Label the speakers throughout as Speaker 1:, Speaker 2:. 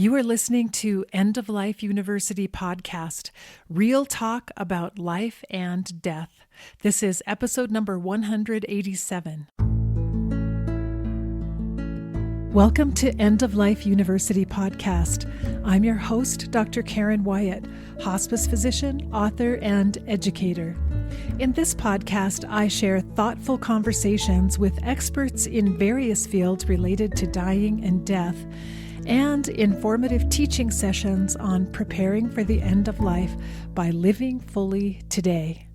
Speaker 1: You are listening to End of Life University podcast, real talk about life and death. This is episode number 187. Welcome to End of Life University podcast. I'm your host, Dr. Karen Wyatt, hospice physician, author, and educator. In this podcast, I share thoughtful conversations with experts in various fields related to dying and death, and informative teaching sessions on preparing for the end of life by living fully today.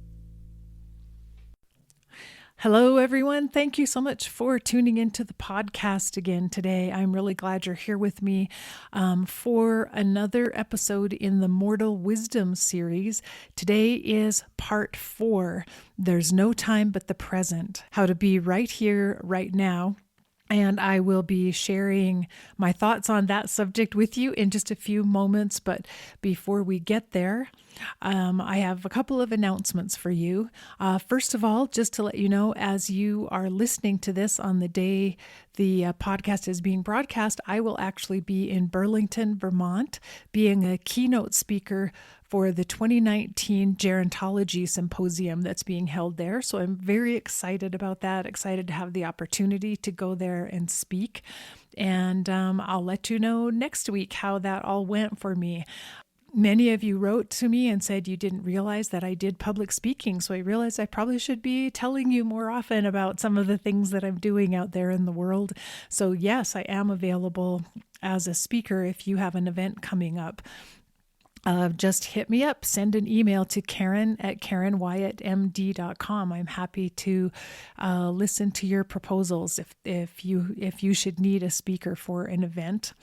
Speaker 1: Hello, everyone. Thank you so much for tuning into the podcast again today. I'm really glad you're here with me for another episode in the Mortal Wisdom series. Today is part 4. There's no time but the present. How to be right here, right now. And I will be sharing my thoughts on that subject with you in just a few moments. But before we get there, I have a couple of announcements for you. First of all, just to let you know, as you are listening to this on the day the podcast is being broadcast, I will actually be in Burlington, Vermont, being a keynote speaker for the 2019 Gerontology Symposium that's being held there. So I'm very excited about that, excited to have the opportunity to go there and speak. And I'll let you know next week how that all went for me. Many of you wrote to me and said you didn't realize that I did public speaking, so I realized I probably should be telling you more often about some of the things that I'm doing out there in the world. So yes, I am available as a speaker if you have an event coming up. Just hit me up, send an email to Karen@KarenWyattMD.com. I'm happy to listen to your proposals if you should need a speaker for an event.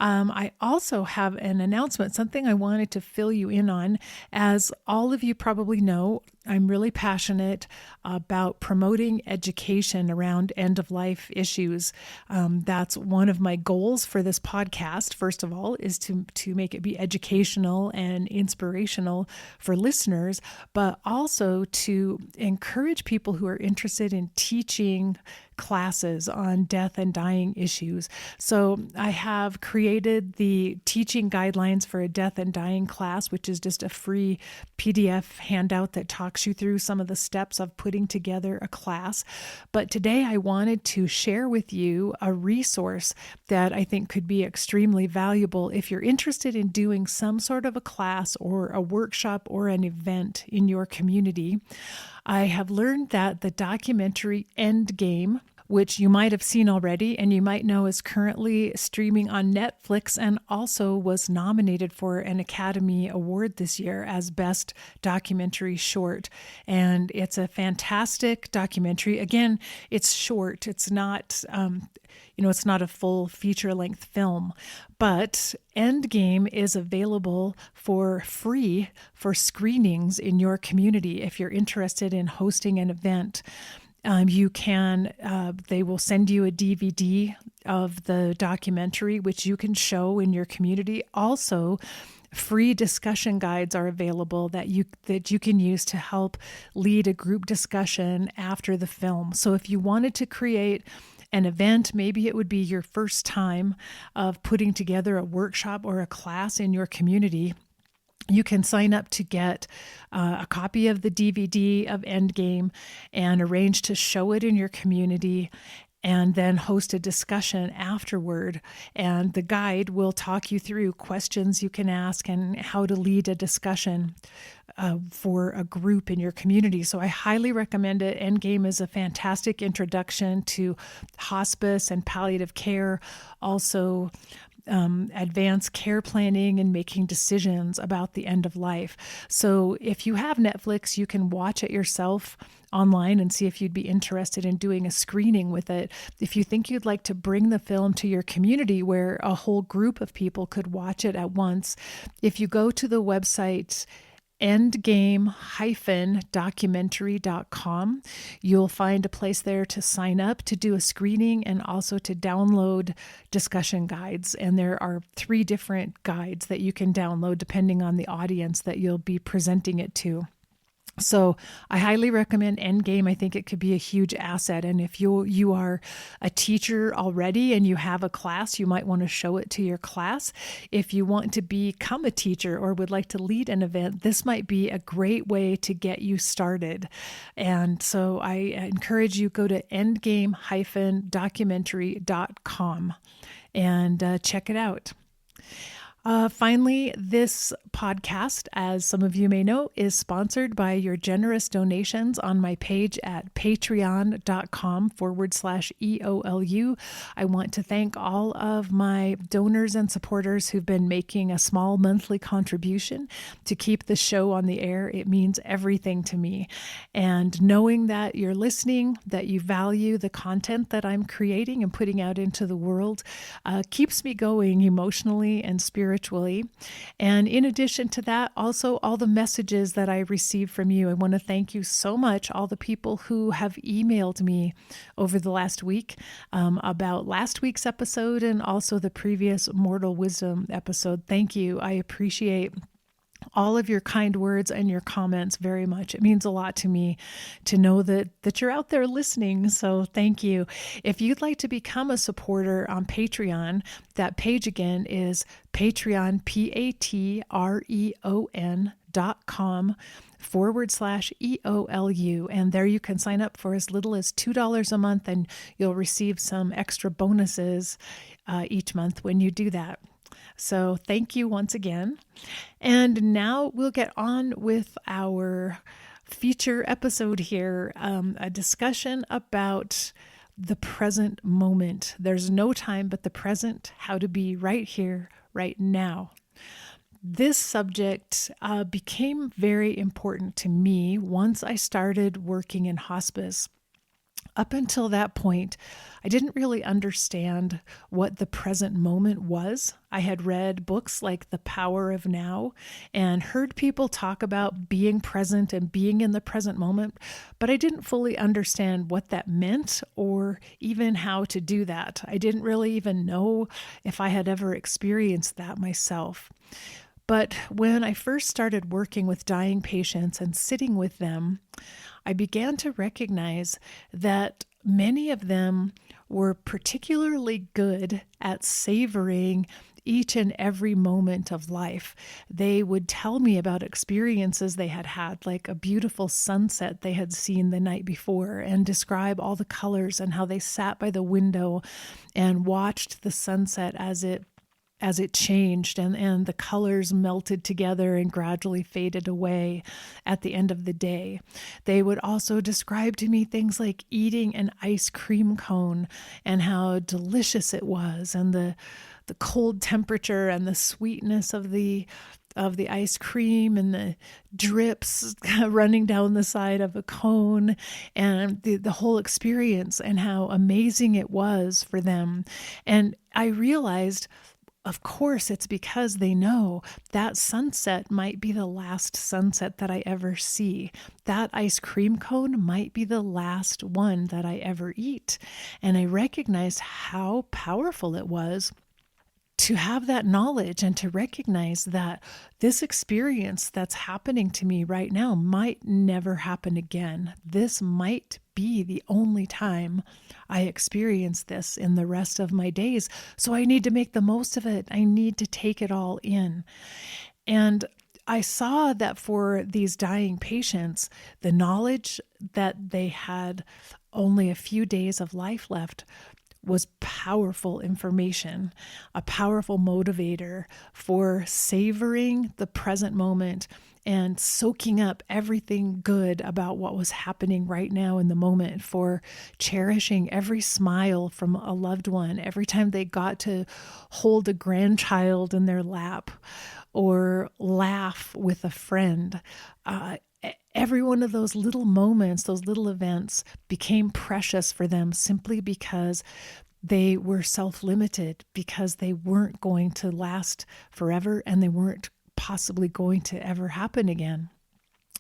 Speaker 1: I also have an announcement, something I wanted to fill you in on. As all of you probably know, I'm really passionate about promoting education around end-of-life issues. That's one of my goals for this podcast, first of all, is to make it be educational and inspirational for listeners, but also to encourage people who are interested in teaching classes on death and dying issues. So I have created the teaching guidelines for a death and dying class, which is just a free PDF handout that talks you through some of the steps of putting together a class. But today I wanted to share with you a resource that I think could be extremely valuable if you're interested in doing some sort of a class or a workshop or an event in your community. I have learned that the documentary Endgame, which you might have seen already and you might know is currently streaming on Netflix and also was nominated for an Academy Award this year as Best Documentary Short. And it's a fantastic documentary. Again, it's short. It's not, it's not a full feature-length film, but Endgame is available for free for screenings in your community if you're interested in hosting an event. They will send you a DVD of the documentary, which you can show in your community. Also, free discussion guides are available that you can use to help lead a group discussion after the film. So if you wanted to create an event, maybe it would be your first time of putting together a workshop or a class in your community, you can sign up to get a copy of the DVD of Endgame and arrange to show it in your community and then host a discussion afterward. And the guide will talk you through questions you can ask and how to lead a discussion for a group in your community. So I highly recommend it. Endgame is a fantastic introduction to hospice and palliative care, also advanced care planning and making decisions about the end of life. So if you have Netflix, you can watch it yourself online and see if you'd be interested in doing a screening with it. If you think you'd like to bring the film to your community where a whole group of people could watch it at once, if you go to the website endgame-documentary.com. You'll find a place there to sign up to do a screening and also to download discussion guides. And there are 3 different guides that you can download depending on the audience that you'll be presenting it to. So I highly recommend Endgame. I think it could be a huge asset. And if you are a teacher already and you have a class, you might want to show it to your class. If you want to become a teacher or would like to lead an event, this might be a great way to get you started. And so I encourage you, go to endgame-documentary.com and check it out. Finally, this podcast, as some of you may know, is sponsored by your generous donations on my page at patreon.com/EOLU. I want to thank all of my donors and supporters who've been making a small monthly contribution to keep the show on the air. It means everything to me. And knowing that you're listening, that you value the content that I'm creating and putting out into the world, keeps me going emotionally and spiritually. And in addition to that, also all the messages that I receive from you. I want to thank you so much, all the people who have emailed me over the last week about last week's episode and also the previous Mortal Wisdom episode. Thank you. I appreciate all of your kind words and your comments very much. It means a lot to me to know that you're out there listening. So thank you. If you'd like to become a supporter on Patreon, that page again is Patreon, patreon.com/EOLU. And there you can sign up for as little as $2 a month, and you'll receive some extra bonuses each month when you do that. So thank you once again. And now we'll get on with our feature episode here, a discussion about the present moment. There's no time but the present, how to be right here, right now. This subject became very important to me once I started working in hospice. Up until that point, I didn't really understand what the present moment was. I had read books like The Power of Now and heard people talk about being present and being in the present moment, but I didn't fully understand what that meant or even how to do that. I didn't really even know if I had ever experienced that myself. But when I first started working with dying patients and sitting with them, I began to recognize that many of them were particularly good at savoring each and every moment of life. They would tell me about experiences they had had, like a beautiful sunset they had seen the night before, and describe all the colors and how they sat by the window and watched the sunset as it changed and the colors melted together and gradually faded away at the end of the day. They would also describe to me things like eating an ice cream cone and how delicious it was, and the cold temperature and the sweetness of the ice cream and the drips running down the side of a cone, and the whole experience and how amazing it was for them. And I realized, of course, it's because they know that sunset might be the last sunset that I ever see. That ice cream cone might be the last one that I ever eat. And I recognized how powerful it was to have that knowledge and to recognize that this experience that's happening to me right now might never happen again. This might be the only time I experience this in the rest of my days. So I need to make the most of it. I need to take it all in. And I saw that for these dying patients, the knowledge that they had only a few days of life left was powerful information, a powerful motivator for savoring the present moment and soaking up everything good about what was happening right now in the moment, for cherishing every smile from a loved one, every time they got to hold a grandchild in their lap or laugh with a friend. Every one of those little moments, those little events became precious for them simply because they were self-limited, because they weren't going to last forever and they weren't possibly going to ever happen again.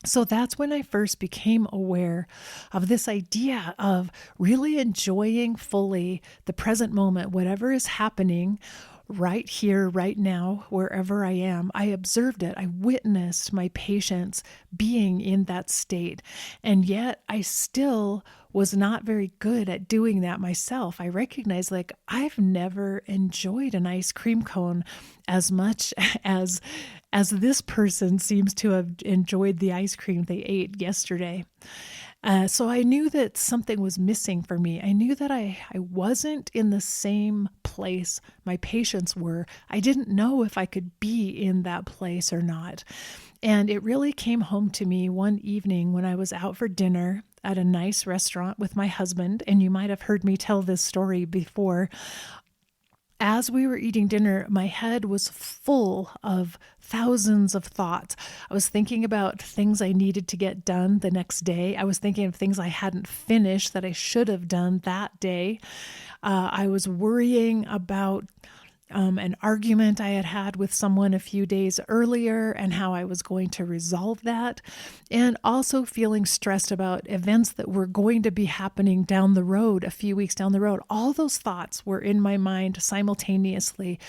Speaker 1: So that's when I first became aware of this idea of really enjoying fully the present moment, whatever is happening right here, right now, wherever I am. I observed it. I witnessed my patients being in that state. And yet I still was not very good at doing that myself. I recognized, like, I've never enjoyed an ice cream cone as much as this person seems to have enjoyed the ice cream they ate yesterday. So I knew that something was missing for me. I knew that I wasn't in the same place my patients were. I didn't know if I could be in that place or not. And it really came home to me one evening when I was out for dinner at a nice restaurant with my husband. And you might have heard me tell this story before. As we were eating dinner, my head was full of thousands of thoughts. I was thinking about things I needed to get done the next day. I was thinking of things I hadn't finished that I should have done that day. I was worrying about an argument I had had with someone a few days earlier and how I was going to resolve that, and also feeling stressed about events that were going to be happening down the road, a few weeks down the road. All those thoughts were in my mind simultaneously,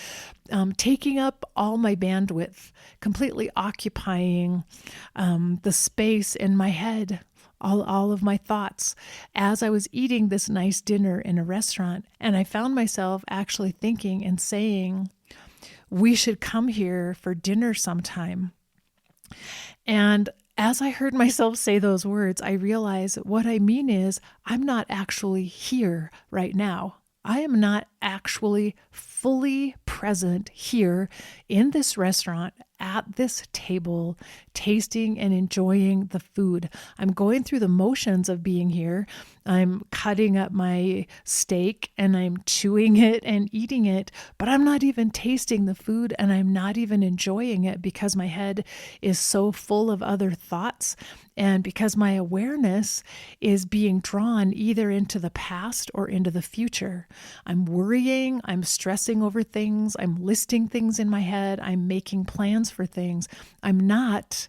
Speaker 1: taking up all my bandwidth, completely occupying the space in my head. All of my thoughts as I was eating this nice dinner in a restaurant. And I found myself actually thinking and saying, we should come here for dinner sometime. And as I heard myself say those words, I realized what I mean is I'm not actually here right now. I am not actually fully present here in this restaurant at this table, tasting and enjoying the food. I'm going through the motions of being here. I'm cutting up my steak and I'm chewing it and eating it, but I'm not even tasting the food and I'm not even enjoying it because my head is so full of other thoughts and because my awareness is being drawn either into the past or into the future. I'm worrying, I'm stressing over things, I'm listing things in my head, I'm making plans for things. I'm not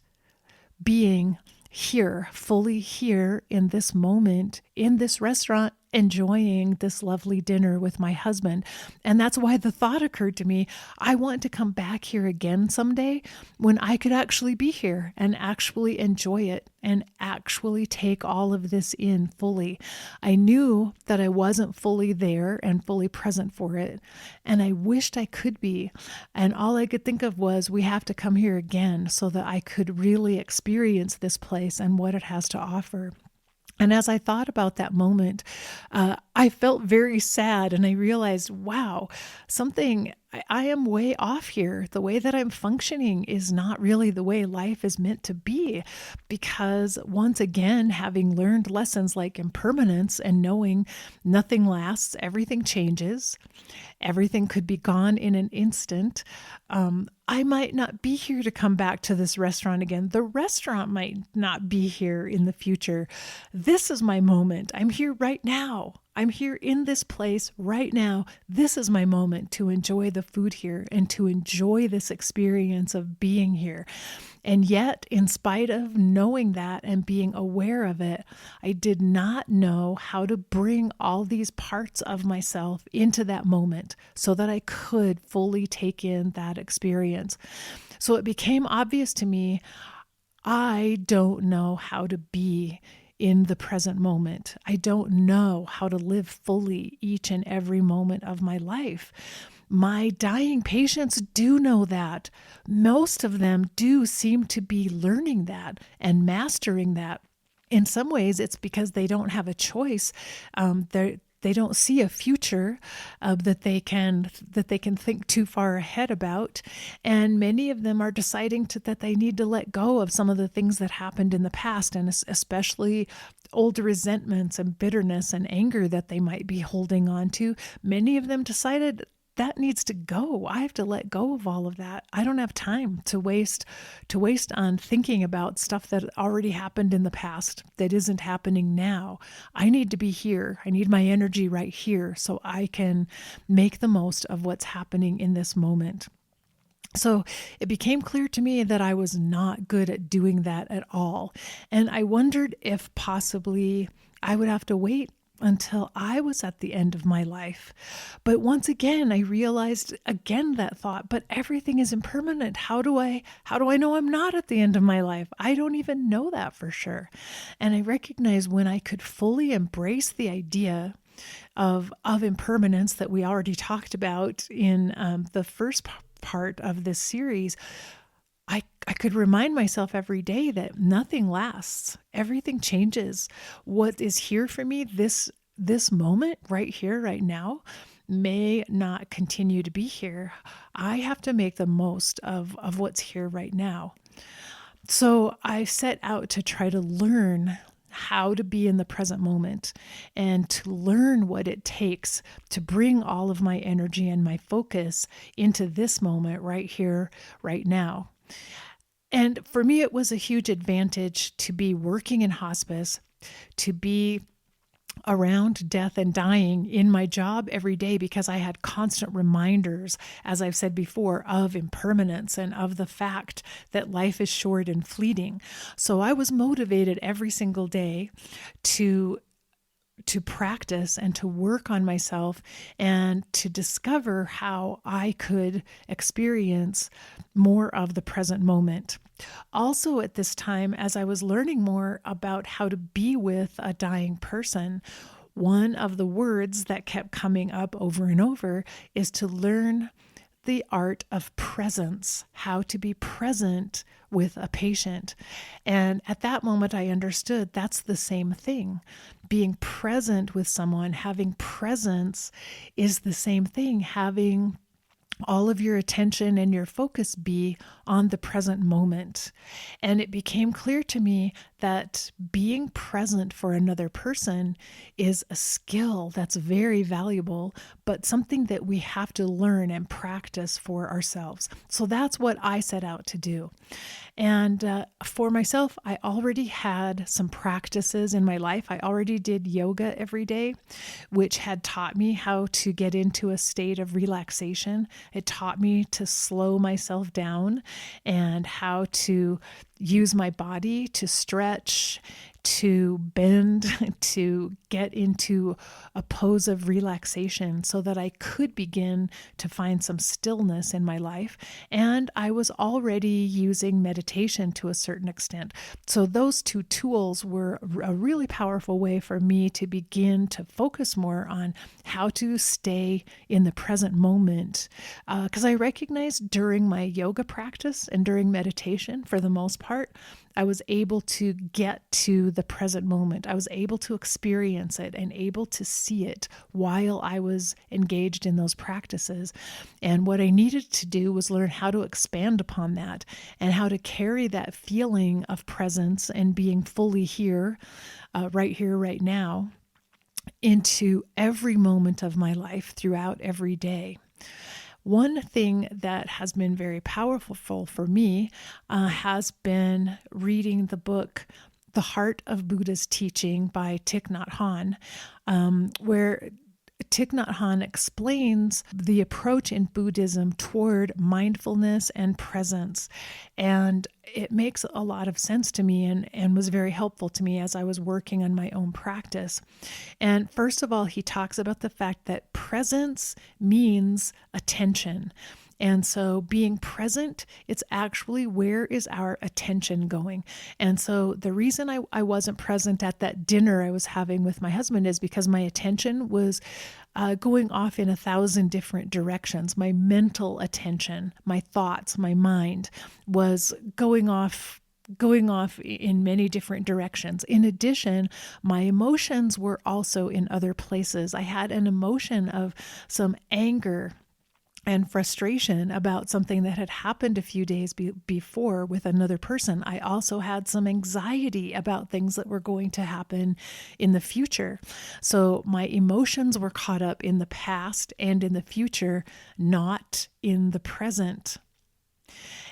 Speaker 1: being here, fully here in this moment, in this restaurant, enjoying this lovely dinner with my husband. And that's why the thought occurred to me, I want to come back here again someday when I could actually be here and actually enjoy it and actually take all of this in fully. I knew that I wasn't fully there and fully present for it, and I wished I could be. And all I could think of was, we have to come here again so that I could really experience this place and what it has to offer. And as I thought about that moment, I felt very sad and I realized, wow, I am way off here. The way that I'm functioning is not really the way life is meant to be, because once again, having learned lessons like impermanence and knowing nothing lasts, everything changes, everything could be gone in an instant. I might not be here to come back to this restaurant again. The restaurant might not be here in the future. This is my moment. I'm here right now. I'm here in this place right now. This is my moment to enjoy the food here and to enjoy this experience of being here. And yet, in spite of knowing that and being aware of it, I did not know how to bring all these parts of myself into that moment so that I could fully take in that experience. So it became obvious to me, I don't know how to be in the present moment. I don't know how to live fully each and every moment of my life. My dying patients do know that. Most of them do seem to be learning that and mastering that. In some ways, it's because they don't have a choice. They don't see a future that they can think too far ahead about, and many of them are deciding that they need to let go of some of the things that happened in the past, and especially old resentments and bitterness and anger that they might be holding on to. Many of them decided that needs to go. I have to let go of all of that. I don't have time to waste on thinking about stuff that already happened in the past that isn't happening now. I need to be here. I need my energy right here so I can make the most of what's happening in this moment. So it became clear to me that I was not good at doing that at all. And I wondered if possibly I would have to wait until I was at the end of my life. But once again, I realized again that thought, but everything is impermanent. How do I know I'm not at the end of my life? I don't even know that for sure. And I recognize when I could fully embrace the idea of impermanence that we already talked about in the first part of this series, I could remind myself every day that nothing lasts. Everything changes. What is here for me this moment right here, right now, may not continue to be here. I have to make the most of what's here right now. So I set out to try to learn how to be in the present moment and to learn what it takes to bring all of my energy and my focus into this moment right here, right now. And for me, it was a huge advantage to be working in hospice, to be around death and dying in my job every day, because I had constant reminders, as I've said before, of impermanence and of the fact that life is short and fleeting. So I was motivated every single day to practice and to work on myself and to discover how I could experience more of the present moment. Also, at this time, as I was learning more about how to be with a dying person, one of the words that kept coming up over and over is to learn the art of presence, how to be present with a patient. And at that moment, I understood that's the same thing. Being present with someone, having presence is the same thing, having all of your attention and your focus be on the present moment. And it became clear to me that being present for another person is a skill that's very valuable, but something that we have to learn and practice for ourselves. So that's what I set out to do. And for myself, I already had some practices in my life. I already did yoga every day, which had taught me how to get into a state of relaxation. It taught me to slow myself down and how to use my body to stretch, to bend, to get into a pose of relaxation so that I could begin to find some stillness in my life. And I was already using meditation to a certain extent. So those two tools were a really powerful way for me to begin to focus more on how to stay in the present moment. Because I recognized during my yoga practice and during meditation, for the most part, I was able to get to the present moment. I was able to experience it and able to see it while I was engaged in those practices. And what I needed to do was learn how to expand upon that and how to carry that feeling of presence and being fully here, right now, into every moment of my life throughout every day. One thing that has been very powerful for me has been reading the book, The Heart of Buddha's Teaching by Thich Nhat Hanh, where Thich Nhat Hanh explains the approach in Buddhism toward mindfulness and presence. And it makes a lot of sense to me and was very helpful to me as I was working on my own practice. And first of all, he talks about the fact that presence means attention. And so being present, it's actually where is our attention going? And so the reason I wasn't present at that dinner I was having with my husband is because my attention was going off in 1,000 different directions. My mental attention, my thoughts, my mind was going off in many different directions. In addition, my emotions were also in other places. I had an emotion of some anger and frustration about something that had happened a few days before with another person. I also had some anxiety about things that were going to happen in the future. So my emotions were caught up in the past and in the future, not in the present.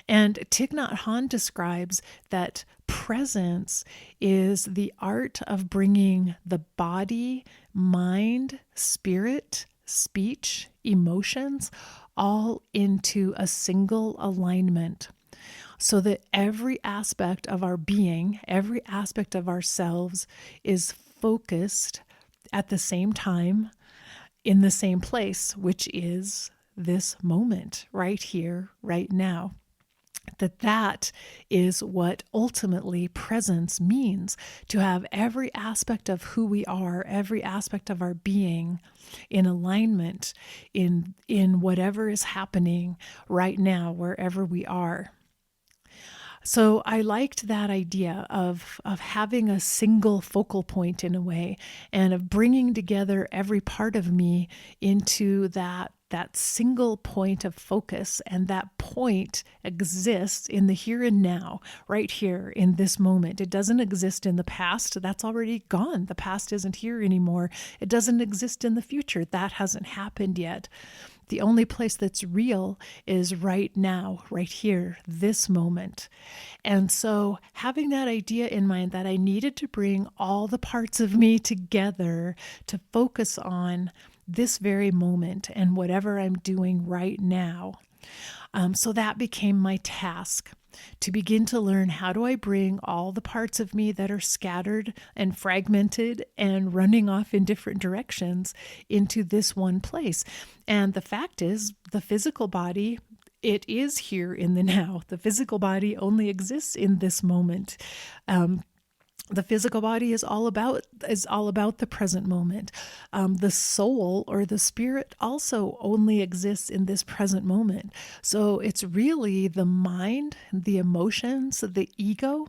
Speaker 1: And Thich Nhat Hanh describes that presence is the art of bringing the body, mind, spirit, speech, emotions, all into a single alignment, so that every aspect of our being, every aspect of ourselves is focused at the same time, in the same place, which is this moment right here, right now. That is what ultimately presence means, to have every aspect of who we are, every aspect of our being in alignment in whatever is happening right now, wherever we are. So I liked that idea of having a single focal point in a way, and of bringing together every part of me into that single point of focus. And that point exists in the here and now, right here in this moment. It doesn't exist in the past. That's already gone. The past isn't here anymore. It doesn't exist in the future. That hasn't happened yet. The only place that's real is right now, right here, this moment. And so having that idea in mind that I needed to bring all the parts of me together to focus on this very moment and whatever I'm doing right now. So that became my task, to begin to learn, how do I bring all the parts of me that are scattered and fragmented and running off in different directions into this one place. And the fact is, the physical body, it is here in the now. The physical body only exists in this moment. The physical body is all about the present moment. The soul, or the spirit, also only exists in this present moment. So it's really the mind, the emotions, the ego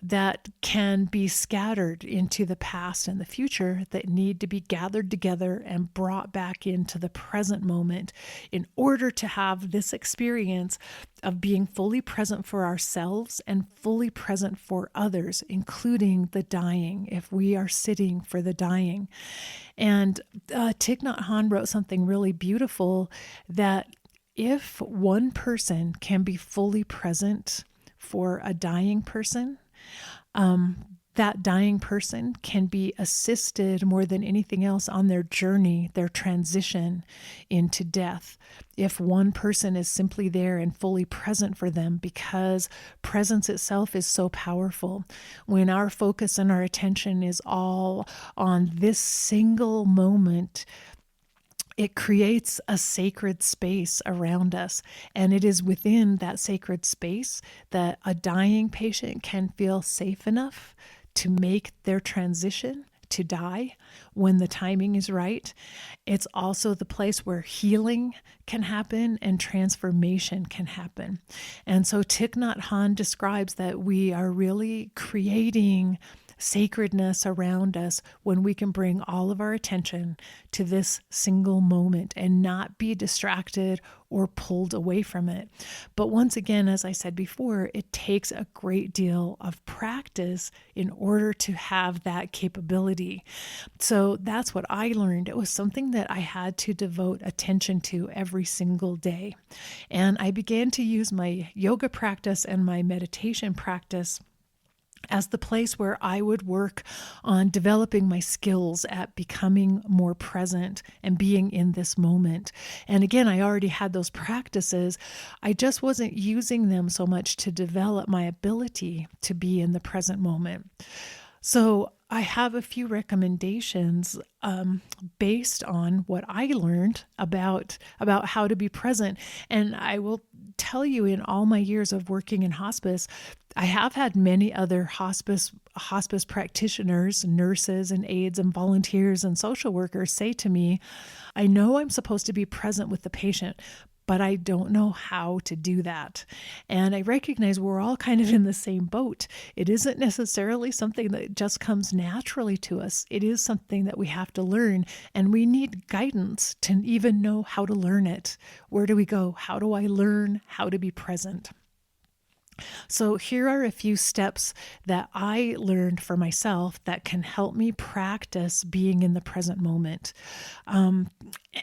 Speaker 1: that can be scattered into the past and the future, that need to be gathered together and brought back into the present moment in order to have this experience of being fully present for ourselves and fully present for others, including the dying, if we are sitting for the dying. And Thich Nhat Hanh wrote something really beautiful, that if one person can be fully present for a dying person, that dying person can be assisted more than anything else on their journey, their transition into death. If one person is simply there and fully present for them, because presence itself is so powerful. When our focus and our attention is all on this single moment, it creates a sacred space around us. And it is within that sacred space that a dying patient can feel safe enough to make their transition to die when the timing is right. It's also the place where healing can happen and transformation can happen. And so Thich Nhat Hanh describes that we are really creating sacredness around us when we can bring all of our attention to this single moment and not be distracted or pulled away from it. But once again, as I said before, it takes a great deal of practice in order to have that capability. So that's what I learned. It was something that I had to devote attention to every single day. And I began to use my yoga practice and my meditation practice as the place where I would work on developing my skills at becoming more present and being in this moment. And again, I already had those practices. I just wasn't using them so much to develop my ability to be in the present moment. So I have a few recommendations based on what I learned about how to be present. And I will tell you, in all my years of working in hospice, I have had many other hospice practitioners, nurses and aides and volunteers and social workers say to me, I know I'm supposed to be present with the patient, but I don't know how to do that. And I recognize we're all kind of in the same boat. It isn't necessarily something that just comes naturally to us. It is something that we have to learn, and we need guidance to even know how to learn it. Where do we go? How do I learn how to be present? So here are a few steps that I learned for myself that can help me practice being in the present moment. And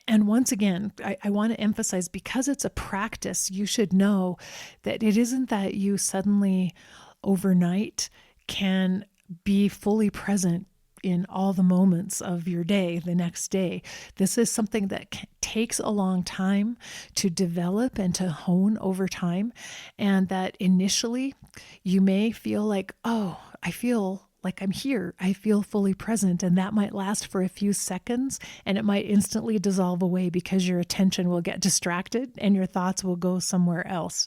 Speaker 1: once again, I want to emphasize, because it's a practice, you should know that it isn't that you suddenly overnight can be fully present in all the moments of your day the next day. This is something that takes a long time to develop and to hone over time. And that initially you may feel like, oh, I feel like I'm here. I feel fully present. And that might last for a few seconds, and it might instantly dissolve away because your attention will get distracted and your thoughts will go somewhere else.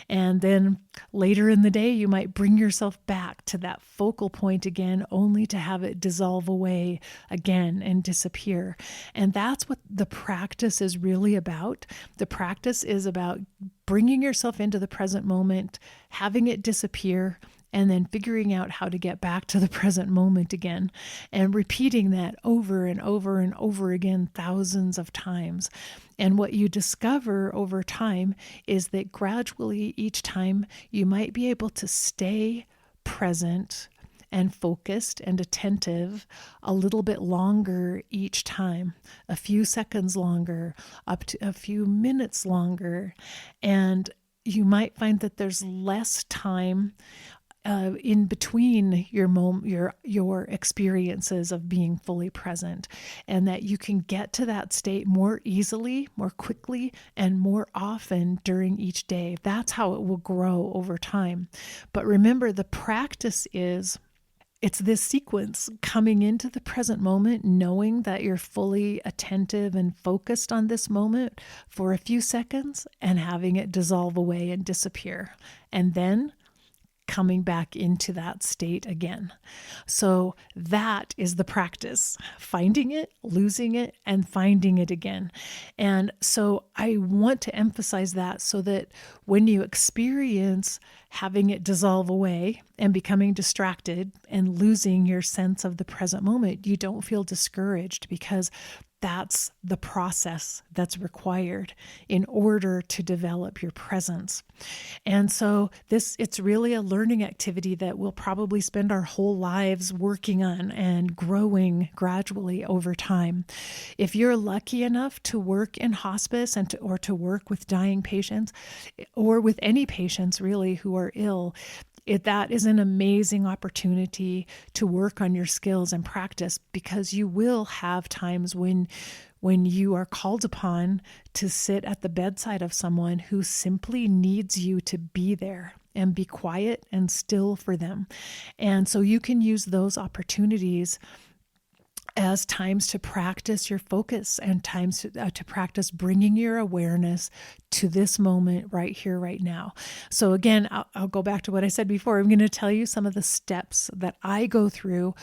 Speaker 1: And then later in the day, you might bring yourself back to that focal point again, only to have it dissolve away again and disappear. And that's what the practice is really about. The practice is about bringing yourself into the present moment, having it disappear, and then figuring out how to get back to the present moment again, and repeating that over and over and over again, thousands of times. And what you discover over time is that gradually each time you might be able to stay present and focused and attentive a little bit longer each time, a few seconds longer, up to a few minutes longer. And you might find that there's less time in between your experiences of being fully present, and that you can get to that state more easily, more quickly, and more often during each day. That's how it will grow over time. But remember, the practice it's this sequence, coming into the present moment, knowing that you're fully attentive and focused on this moment for a few seconds, and having it dissolve away and disappear. And then coming back into that state again. So that is the practice, finding it, losing it, and finding it again. And so I want to emphasize that, so that when you experience having it dissolve away and becoming distracted and losing your sense of the present moment, you don't feel discouraged, because that's the process that's required in order to develop your presence. And so it's really a learning activity that we'll probably spend our whole lives working on and growing gradually over time. If you're lucky enough to work in hospice or to work with dying patients, or with any patients really who are ill, that is an amazing opportunity to work on your skills and practice, because you will have times when you are called upon to sit at the bedside of someone who simply needs you to be there and be quiet and still for them. And so you can use those opportunities as times to practice your focus, and times to practice bringing your awareness to this moment right here, right now. So again, I'll go back to what I said before. I'm going to tell you some of the steps that I go through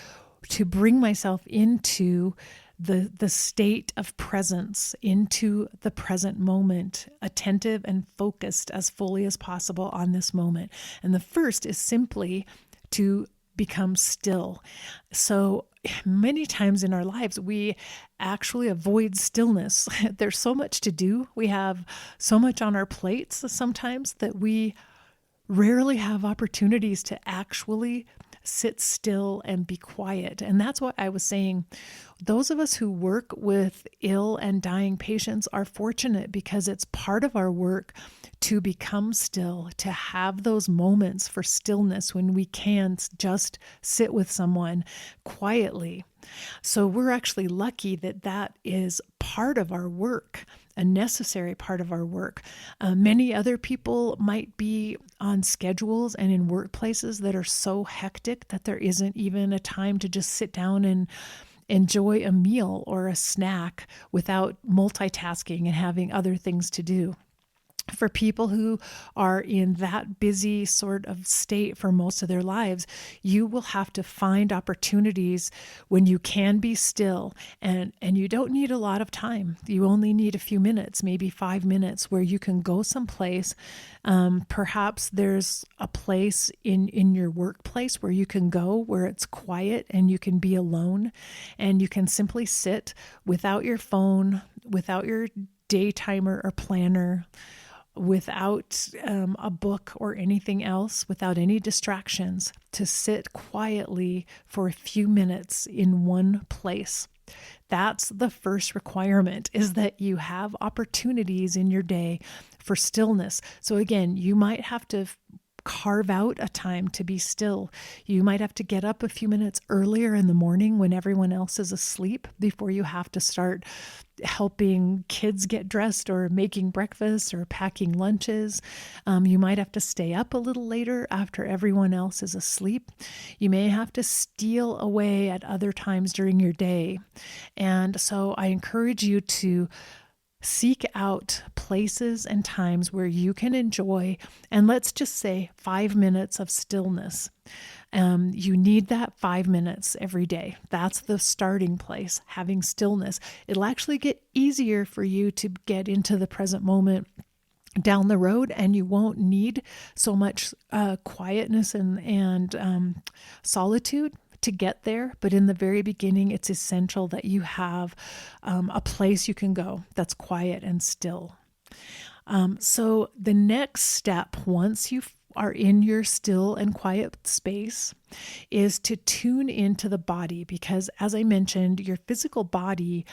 Speaker 1: to bring myself into the state of presence, into the present moment, attentive and focused as fully as possible on this moment. And the first is simply to become still. So many times in our lives, we actually avoid stillness. There's so much to do. We have so much on our plates sometimes that we rarely have opportunities to actually sit still and be quiet. And that's what I was saying. Those of us who work with ill and dying patients are fortunate, because it's part of our work to become still, to have those moments for stillness when we can just sit with someone quietly. So we're actually lucky that that is part of our work, a necessary part of our work. Many other people might be on schedules and in workplaces that are so hectic that there isn't even a time to just sit down and enjoy a meal or a snack without multitasking and having other things to do. For people who are in that busy sort of state for most of their lives, you will have to find opportunities when you can be still, and you don't need a lot of time. You only need a few minutes, maybe 5 minutes, where you can go someplace. Perhaps there's a place in your workplace where you can go where it's quiet and you can be alone, and you can simply sit without your phone, without your day timer or planner, without a book or anything else, without any distractions, to sit quietly for a few minutes in one place. That's the first requirement, is that you have opportunities in your day for stillness. So again, you might have to carve out a time to be still. You might have to get up a few minutes earlier in the morning when everyone else is asleep before you have to start helping kids get dressed or making breakfast or packing lunches. You might have to stay up a little later after everyone else is asleep. You may have to steal away at other times during your day. And so I encourage you to seek out places and times where you can enjoy, and let's just say 5 minutes of stillness. You need that 5 minutes every day. That's the starting place, having stillness. It'll actually get easier for you to get into the present moment down the road, and you won't need so much quietness and solitude to get there. But in the very beginning, it's essential that you have a place you can go that's quiet and still. So the next step, once you are in your still and quiet space, is to tune into the body, because as I mentioned, your physical body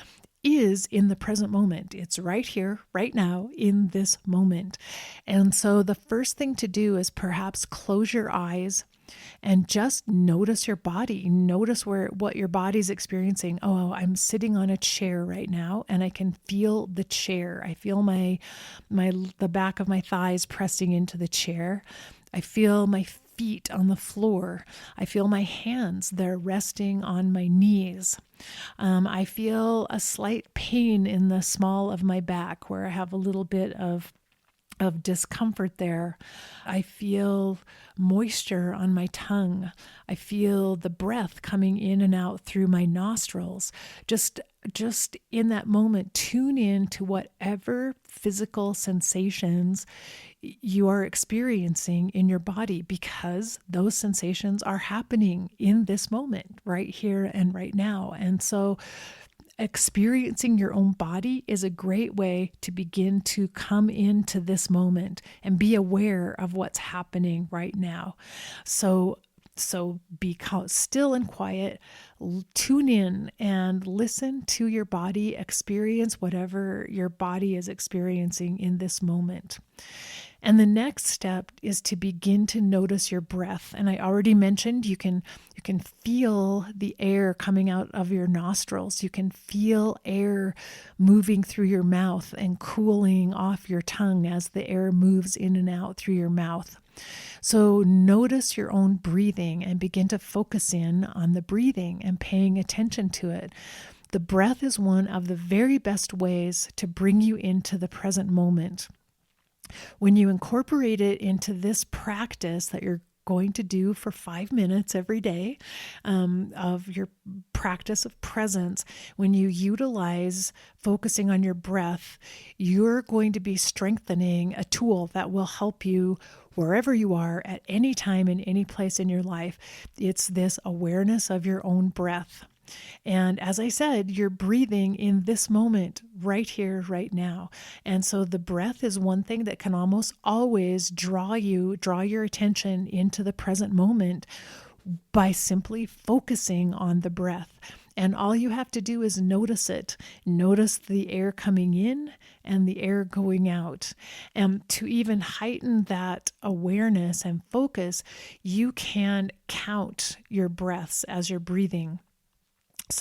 Speaker 1: is in the present moment. It's right here, right now, in this moment. And so the first thing to do is perhaps close your eyes and just notice your body. Notice what your body's experiencing. Oh, I'm sitting on a chair right now and I can feel the chair. I feel the back of my thighs pressing into the chair. I feel my feet on the floor. I feel my hands, they're resting on my knees. I feel a slight pain in the small of my back where I have a little bit of discomfort there. I feel moisture on my tongue. I feel the breath coming in and out through my nostrils. Just in that moment, tune in to whatever physical sensations you are experiencing in your body, because those sensations are happening in this moment, right here and right now. And so experiencing your own body is a great way to begin to come into this moment and be aware of what's happening right now. So be still and quiet, tune in and listen to your body, experience whatever your body is experiencing in this moment. And the next step is to begin to notice your breath. And I already mentioned you can feel the air coming out of your nostrils. You can feel air moving through your mouth and cooling off your tongue as the air moves in and out through your mouth. So notice your own breathing and begin to focus in on the breathing and paying attention to it. The breath is one of the very best ways to bring you into the present moment. When you incorporate it into this practice that you're going to do for 5 minutes every day of your practice of presence, when you utilize focusing on your breath, you're going to be strengthening a tool that will help you wherever you are at any time in any place in your life. It's this awareness of your own breath. And as I said, you're breathing in this moment, right here, right now. And so the breath is one thing that can almost always draw your attention into the present moment by simply focusing on the breath. And all you have to do is notice it. Notice the air coming in and the air going out. And to even heighten that awareness and focus, you can count your breaths as you're breathing.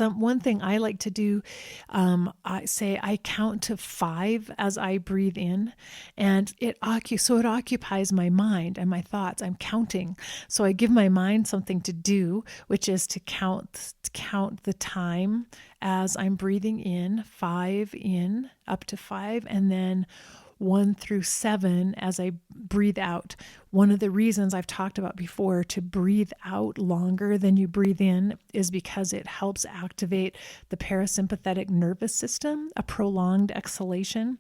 Speaker 1: One thing I like to do, I count to 5 as I breathe in, and it occupies my mind and my thoughts. I'm counting, so I give my mind something to do, which is to count the time as I'm breathing in, 5 in, up to 5, and then 1 through 7 as I breathe out. One of the reasons I've talked about before to breathe out longer than you breathe in is because it helps activate the parasympathetic nervous system. A prolonged exhalation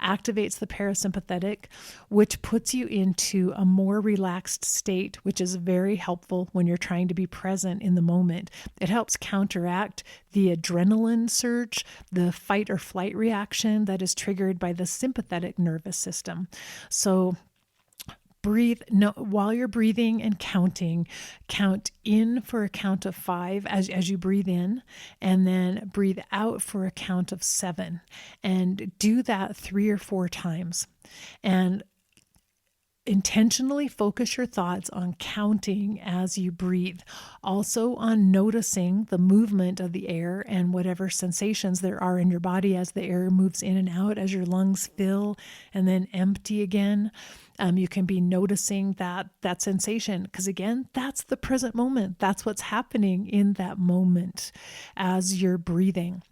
Speaker 1: activates the parasympathetic, which puts you into a more relaxed state, which is very helpful when you're trying to be present in the moment. It helps counteract the adrenaline surge, the fight or flight reaction that is triggered by the sympathetic nervous system. So while you're breathing and counting, count in for a count of 5 as you breathe in, and then breathe out for a count of 7, and do that 3 or 4 times. And intentionally focus your thoughts on counting as you breathe, also on noticing the movement of the air and whatever sensations there are in your body as the air moves in and out, as your lungs fill and then empty again. You can be noticing that sensation, because again, that's the present moment. That's what's happening in that moment as you're breathing.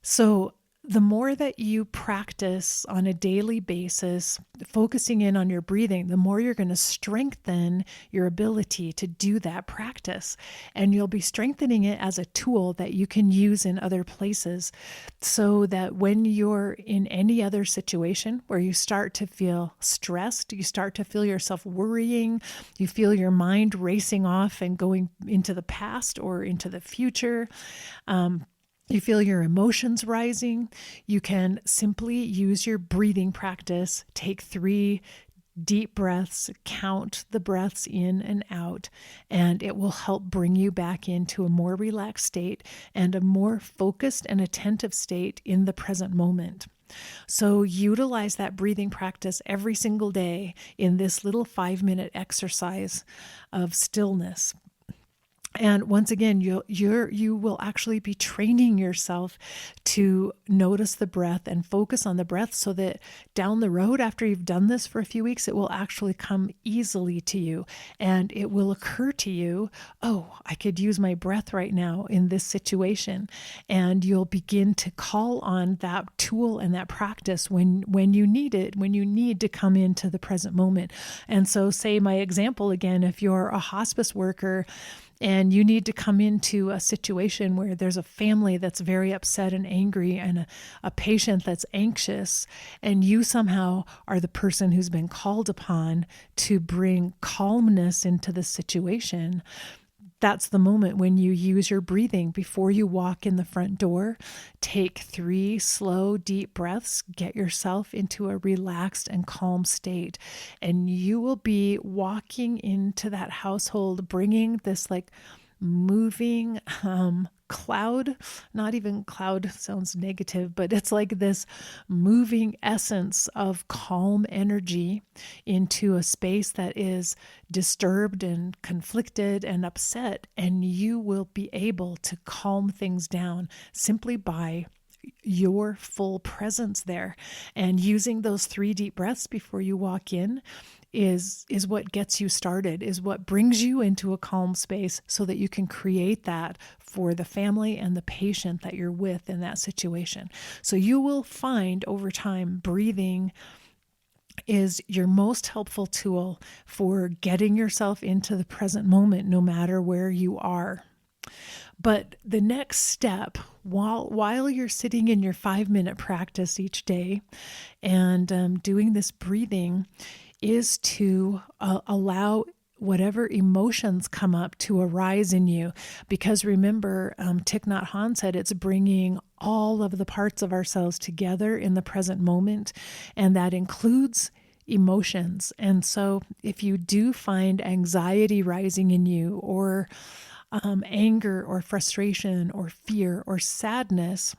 Speaker 1: So the more that you practice on a daily basis, focusing in on your breathing, the more you're going to strengthen your ability to do that practice. And you'll be strengthening it as a tool that you can use in other places, so that when you're in any other situation where you start to feel stressed, you start to feel yourself worrying, you feel your mind racing off and going into the past or into the future, you feel your emotions rising, you can simply use your breathing practice. Take 3 deep breaths, count the breaths in and out, and it will help bring you back into a more relaxed state and a more focused and attentive state in the present moment. So utilize that breathing practice every single day in this little 5-minute exercise of stillness. And once again, you will actually be training yourself to notice the breath and focus on the breath, so that down the road, after you've done this for a few weeks, it will actually come easily to you. And it will occur to you, oh, I could use my breath right now in this situation. And you'll begin to call on that tool and that practice when you need it, when you need to come into the present moment. And so, say my example again, if you're a hospice worker, and you need to come into a situation where there's a family that's very upset and angry, and a patient that's anxious, and you somehow are the person who's been called upon to bring calmness into the situation. That's the moment when you use your breathing before you walk in the front door. Take 3 slow, deep breaths. Get yourself into a relaxed and calm state. And you will be walking into that household, bringing this like moving cloud, not even cloud sounds negative, but it's like this moving essence of calm energy into a space that is disturbed and conflicted and upset. And you will be able to calm things down simply by your full presence there. And using those 3 deep breaths before you walk in is what gets you started, is what brings you into a calm space, so that you can create that for the family and the patient that you're with in that situation. So you will find over time, breathing is your most helpful tool for getting yourself into the present moment, no matter where you are. But the next step, while you're sitting in your 5-minute practice each day and doing this breathing, is to allow whatever emotions come up to arise in you. Because remember, Thich Nhat Hanh said it's bringing all of the parts of ourselves together in the present moment, and that includes emotions. And so if you do find anxiety rising in you, or anger or frustration or fear or sadness,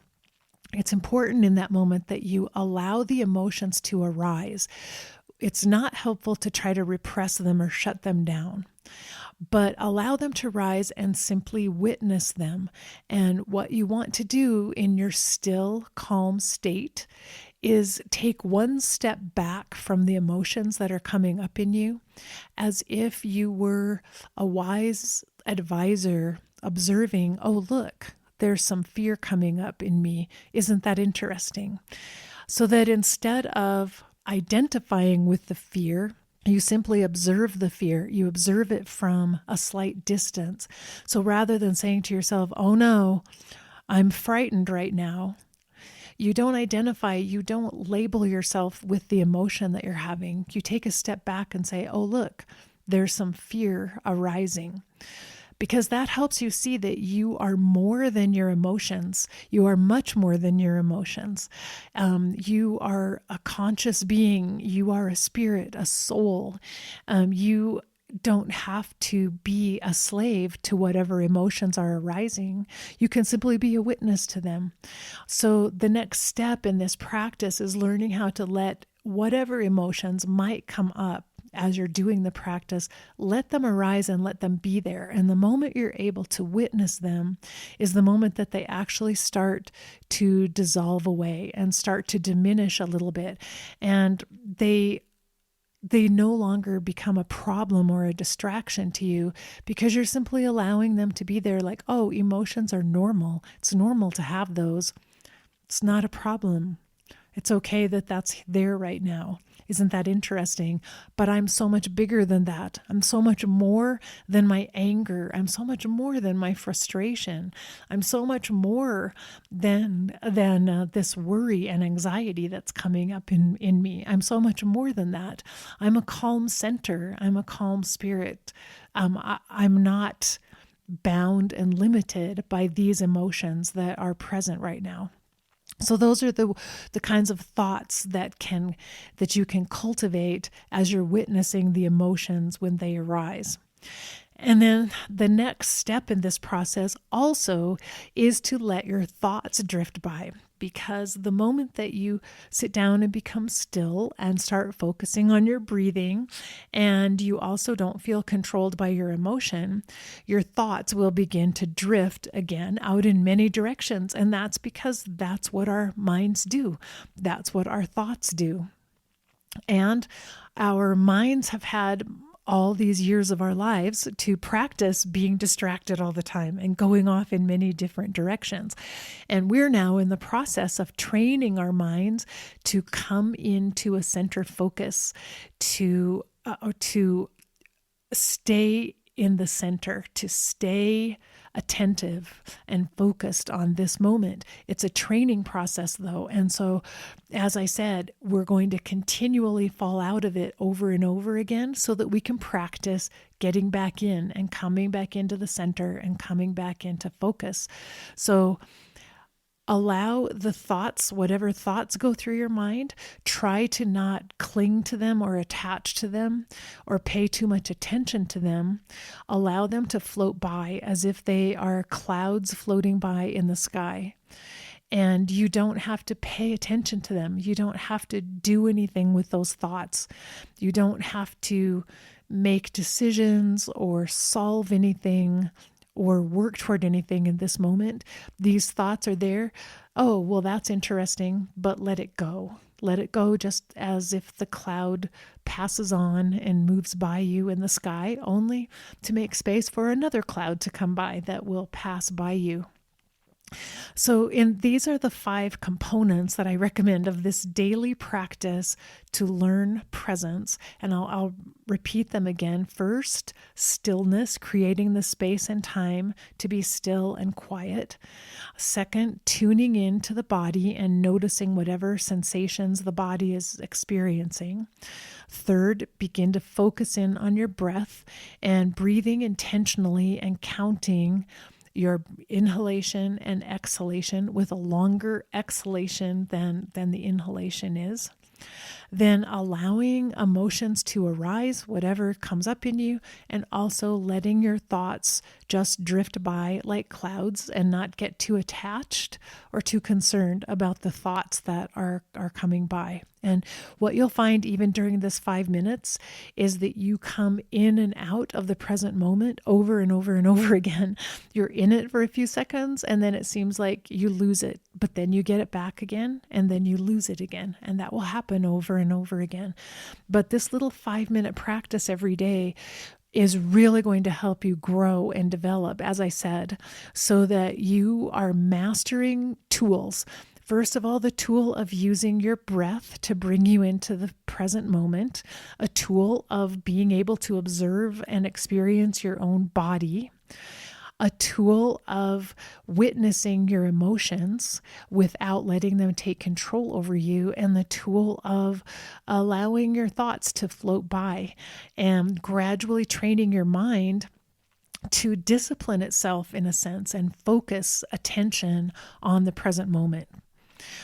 Speaker 1: it's important in that moment that you allow the emotions to arise. It's not helpful to try to repress them or shut them down, but allow them to rise and simply witness them. And what you want to do in your still, calm state is take one step back from the emotions that are coming up in you, as if you were a wise advisor observing, oh, look, there's some fear coming up in me. Isn't that interesting? So that instead of identifying with the fear, you simply observe the fear. You observe it from a slight distance. So rather than saying to yourself, oh no, I'm frightened right now, you don't identify, you don't label yourself with the emotion that you're having. You take a step back and say, oh, look, there's some fear arising. Because that helps you see that you are more than your emotions. You are much more than your emotions. You are a conscious being. You are a spirit, a soul. You don't have to be a slave to whatever emotions are arising. You can simply be a witness to them. So the next step in this practice is learning how to let whatever emotions might come up as you're doing the practice, let them arise and let them be there. And the moment you're able to witness them is the moment that they actually start to dissolve away and start to diminish a little bit. And they no longer become a problem or a distraction to you because you're simply allowing them to be there, like, oh, emotions are normal. It's normal to have those. It's not a problem. It's okay that that's there right now. Isn't that interesting? But I'm so much bigger than that. I'm so much more than my anger. I'm so much more than my frustration. I'm so much more than this worry and anxiety that's coming up in me. I'm so much more than that. I'm a calm center. I'm a calm spirit. I'm not bound and limited by these emotions that are present right now. So those are the kinds of thoughts that you can cultivate as you're witnessing the emotions when they arise. And then the next step in this process also is to let your thoughts drift by, because the moment that you sit down and become still and start focusing on your breathing, and you also don't feel controlled by your emotion, your thoughts will begin to drift again out in many directions. And that's because that's what our minds do. That's what our thoughts do. And our minds have had all these years of our lives to practice being distracted all the time and going off in many different directions. And we're now in the process of training our minds to come into a center focus, to stay in the center, to stay attentive and focused on this moment. It's a training process, though. And so, as I said, we're going to continually fall out of it over and over again so that we can practice getting back in and coming back into the center and coming back into focus. So allow the thoughts, whatever thoughts go through your mind, try to not cling to them or attach to them or pay too much attention to them. Allow them to float by as if they are clouds floating by in the sky. And you don't have to pay attention to them. You don't have to do anything with those thoughts. You don't have to make decisions or solve anything or work toward anything in this moment. These thoughts are there. Oh, well, that's interesting, but let it go. Let it go, just as if the cloud passes on and moves by you in the sky, only to make space for another cloud to come by that will pass by you. So these are the 5 components that I recommend of this daily practice to learn presence. And I'll repeat them again. First, stillness, creating the space and time to be still and quiet. Second, tuning in to the body and noticing whatever sensations the body is experiencing. Third, begin to focus in on your breath and breathing intentionally and counting your inhalation and exhalation with a longer exhalation than the inhalation is. Then allowing emotions to arise, whatever comes up in you, and also letting your thoughts just drift by like clouds and not get too attached or too concerned about the thoughts that are coming by. And what you'll find even during this 5 minutes is that you come in and out of the present moment over and over and over again. You're in it for a few seconds and then it seems like you lose it, but then you get it back again and then you lose it again. And that will happen over and over again. But this little 5-minute practice every day is really going to help you grow and develop, as I said, so that you are mastering tools. First of all, the tool of using your breath to bring you into the present moment, a tool of being able to observe and experience your own body, a tool of witnessing your emotions without letting them take control over you, and the tool of allowing your thoughts to float by and gradually training your mind to discipline itself in a sense and focus attention on the present moment.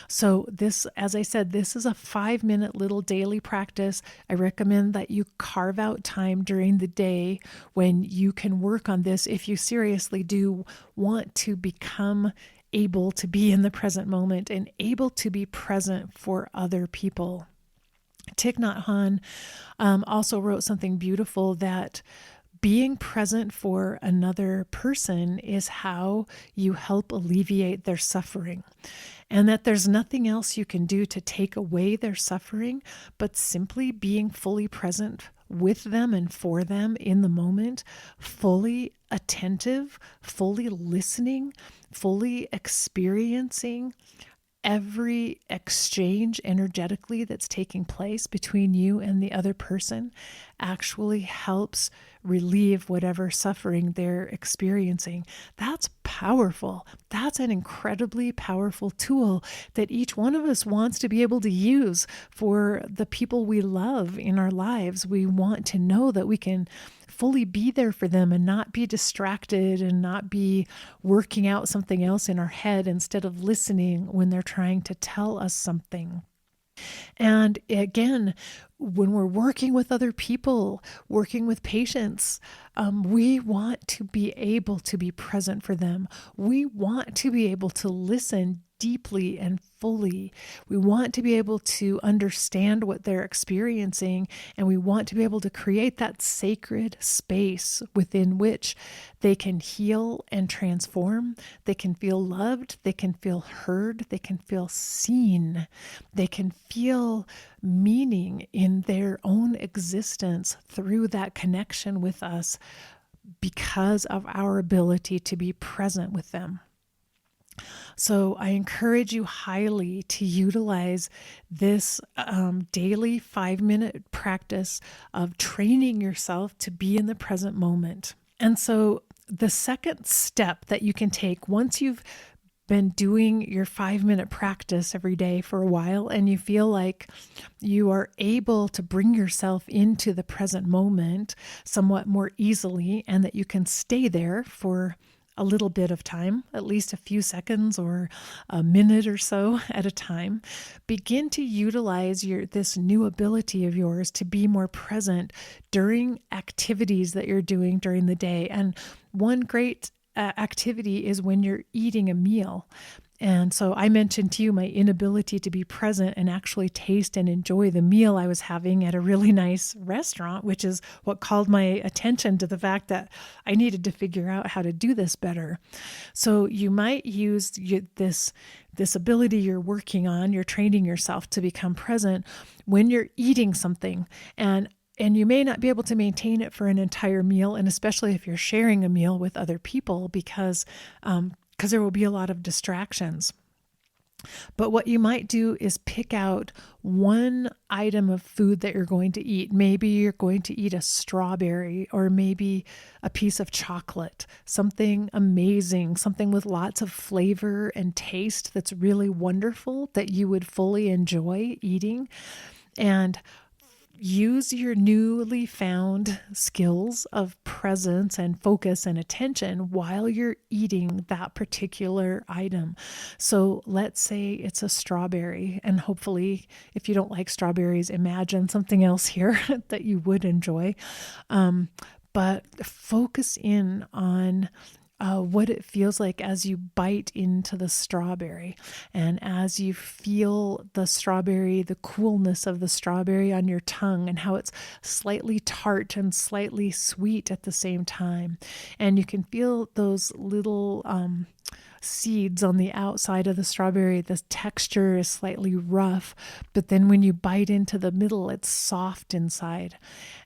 Speaker 1: So this, as I said, this is a 5-minute little daily practice. I recommend that you carve out time during the day when you can work on this if you seriously do want to become able to be in the present moment and able to be present for other people. Thich Nhat Hanh also wrote something beautiful, that being present for another person is how you help alleviate their suffering, and that there's nothing else you can do to take away their suffering, but simply being fully present with them and for them in the moment, fully attentive, fully listening, fully experiencing every exchange energetically that's taking place between you and the other person actually helps relieve whatever suffering they're experiencing. That's powerful. That's an incredibly powerful tool that each one of us wants to be able to use for the people we love in our lives. We want to know that we can fully be there for them and not be distracted and not be working out something else in our head instead of listening when they're trying to tell us something. And again, when we're working with other people, working with patients, we want to be able to be present for them. We want to be able to listen deeply and fully. We want to be able to understand what they're experiencing, and we want to be able to create that sacred space within which they can heal and transform. They can feel loved, they can feel heard, they can feel seen, they can feel meaning in their own existence through that connection with us because of our ability to be present with them. So I encourage you highly to utilize this daily 5-minute practice of training yourself to be in the present moment. And so the second step that you can take once you've been doing your 5-minute practice every day for a while and you feel like you are able to bring yourself into the present moment somewhat more easily, and that you can stay there for a little bit of time, at least a few seconds or a minute or so at a time, begin to utilize this new ability of yours to be more present during activities that you're doing during the day. And one great activity is when you're eating a meal. And so I mentioned to you my inability to be present and actually taste and enjoy the meal I was having at a really nice restaurant, which is what called my attention to the fact that I needed to figure out how to do this better. So you might use this ability you're working on, you're training yourself to become present when you're eating something. And you may not be able to maintain it for an entire meal, and especially if you're sharing a meal with other people, because there will be a lot of distractions. But what you might do is pick out one item of food that you're going to eat. Maybe you're going to eat a strawberry, or maybe a piece of chocolate, something amazing, something with lots of flavor and taste that's really wonderful that you would fully enjoy eating. And use your newly found skills of presence and focus and attention while you're eating that particular item. So let's say it's a strawberry, and hopefully, if you don't like strawberries, imagine something else here that you would enjoy. But focus in on what it feels like as you bite into the strawberry, and as you feel the strawberry, the coolness of the strawberry on your tongue, and how it's slightly tart and slightly sweet at the same time. And you can feel those little seeds on the outside of the strawberry. The texture is slightly rough, but then when you bite into the middle, it's soft inside.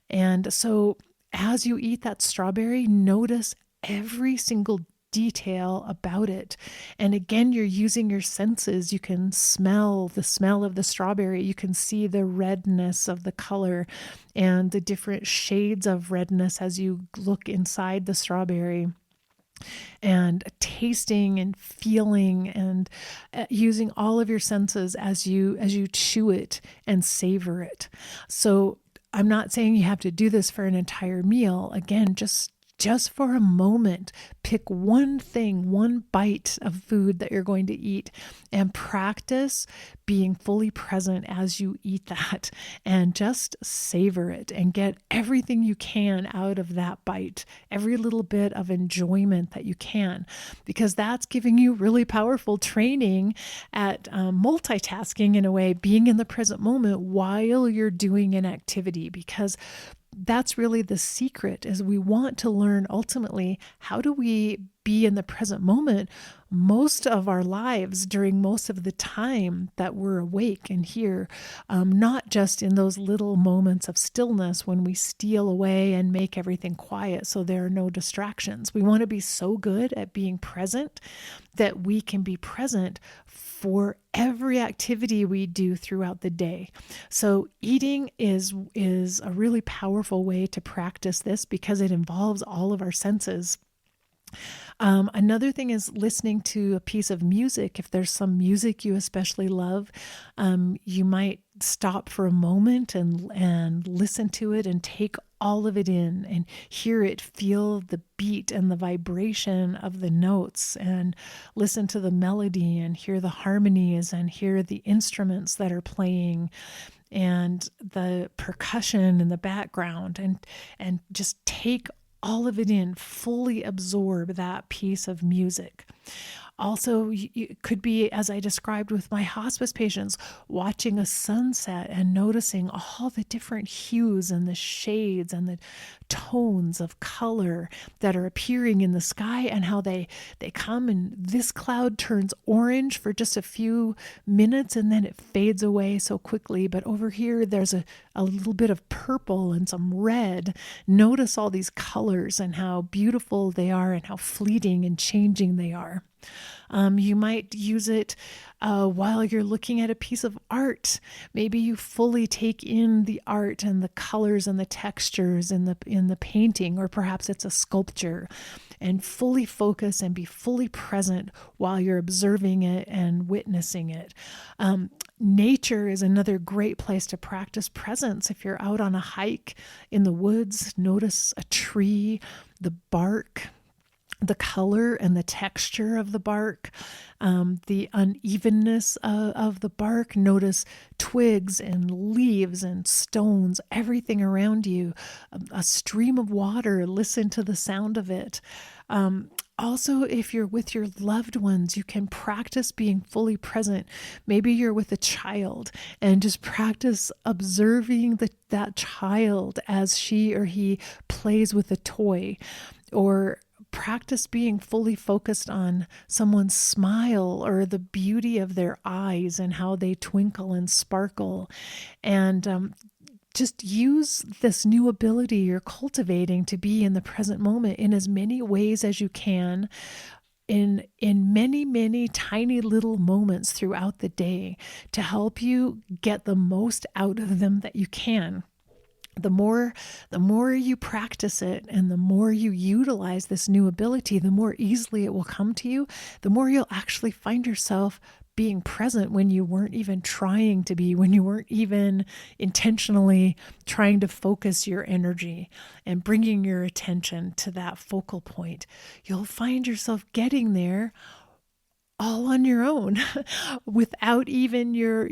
Speaker 1: And so as you eat that strawberry, notice every single detail about it. And again, you're using your senses. You can smell the smell of the strawberry. You can see the redness of the color and the different shades of redness as you look inside the strawberry. And tasting and feeling and using all of your senses as you chew it and savor it. So I'm not saying you have to do this for an entire meal. Again, just just for a moment, pick one thing, one bite of food that you're going to eat, and practice being fully present as you eat that, and just savor it and get everything you can out of that bite, every little bit of enjoyment that you can, because that's giving you really powerful training at multitasking, in a way, being in the present moment while you're doing an activity, because that's really the secret. Is we want to learn ultimately, how do we be in the present moment most of our lives, during most of the time that we're awake and here, not just in those little moments of stillness when we steal away and make everything quiet so there are no distractions. We want to be so good at being present that we can be present for every activity we do throughout the day. So eating is a really powerful way to practice this, because it involves all of our senses. Another thing is listening to a piece of music. If there's some music you especially love, you might stop for a moment and listen to it and take all of it in and hear it, feel the beat and the vibration of the notes, and listen to the melody and hear the harmonies and hear the instruments that are playing and the percussion in the background, and just take all of it in, fully absorb that piece of music. Also, it could be, as I described with my hospice patients, watching a sunset and noticing all the different hues and the shades and the tones of color that are appearing in the sky, and how they come, and this cloud turns orange for just a few minutes and then it fades away so quickly. But over here, there's a little bit of purple and some red. Notice all these colors and how beautiful they are and how fleeting and changing they are. You might use it while you're looking at a piece of art. Maybe you fully take in the art and the colors and the textures in the painting, or perhaps it's a sculpture, and fully focus and be fully present while you're observing it and witnessing it. Nature is another great place to practice presence. If you're out on a hike in the woods, notice a tree, the bark, the color and the texture of the bark, the unevenness of the bark. Notice twigs and leaves and stones, everything around you. A stream of water, listen to the sound of it. Also, if you're with your loved ones, you can practice being fully present. Maybe you're with a child and just practice observing that child as she or he plays with a toy, or practice being fully focused on someone's smile or the beauty of their eyes and how they twinkle and sparkle. And just use this new ability you're cultivating to be in the present moment in as many ways as you can, in many, many tiny little moments throughout the day, to help you get the most out of them that you can. The more you practice it and the more you utilize this new ability, the more easily it will come to you, the more you'll actually find yourself being present when you weren't even trying to be, when you weren't even intentionally trying to focus your energy and bringing your attention to that focal point. You'll find yourself getting there all on your own without even your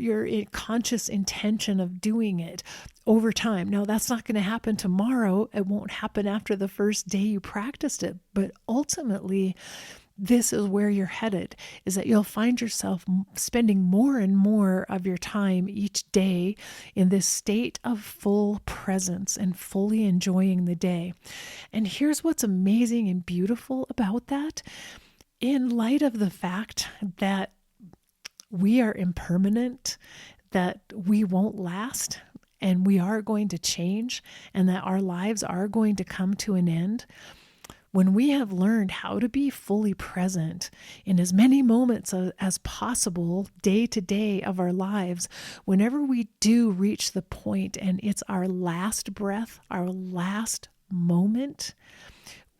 Speaker 1: conscious intention of doing it over time. Now, that's not going to happen tomorrow. It won't happen after the first day you practiced it. But ultimately, this is where you're headed, is that you'll find yourself spending more and more of your time each day in this state of full presence and fully enjoying the day. And here's what's amazing and beautiful about that. In light of the fact that we are impermanent, that we won't last, and we are going to change, and that our lives are going to come to an end, when we have learned how to be fully present in as many moments as possible, day to day of our lives, whenever we do reach the point and it's our last breath, our last moment,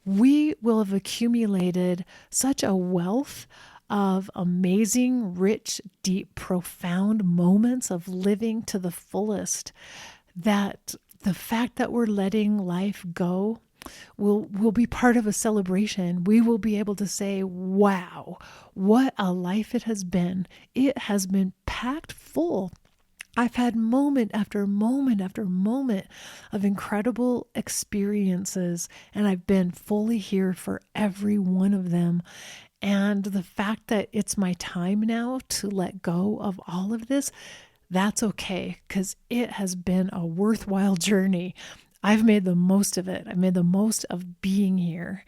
Speaker 1: we will have accumulated such a wealth of amazing, rich, deep, profound moments of living to the fullest, that the fact that we're letting life go will be part of a celebration. We will be able to say, wow, what a life it has been. It has been packed full. I've had moment after moment after moment of incredible experiences, and I've been fully here for every one of them. And the fact that it's my time now to let go of all of this, that's okay, because it has been a worthwhile journey. I've made the most of it. I've made the most of being here.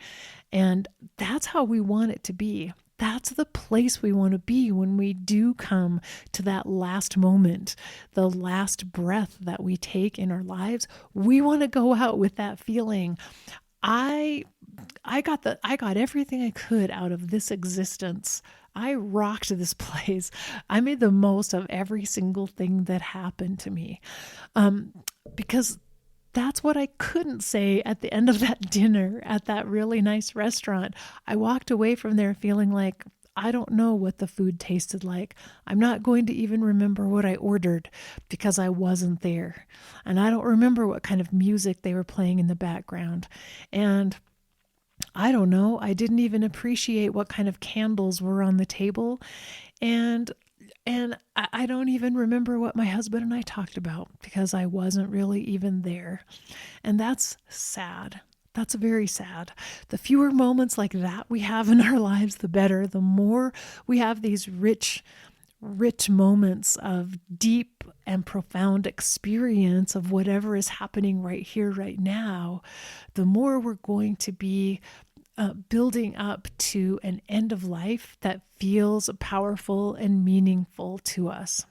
Speaker 1: And that's how we want it to be. That's the place we want to be when we do come to that last moment, the last breath that we take in our lives. We want to go out with that feeling. I got everything I could out of this existence. I rocked this place. I made the most of every single thing that happened to me, because that's what I couldn't say at the end of that dinner at that really nice restaurant. I walked away from there feeling like, I don't know what the food tasted like. I'm not going to even remember what I ordered because I wasn't there. And I don't remember what kind of music they were playing in the background. And I don't know, I didn't even appreciate what kind of candles were on the table. And I don't even remember what my husband and I talked about because I wasn't really even there. And that's sad. That's very sad. The fewer moments like that we have in our lives, the better. The more we have these rich moments of deep and profound experience of whatever is happening right here, right now, the more we're going to be building up to an end of life that feels powerful and meaningful to us.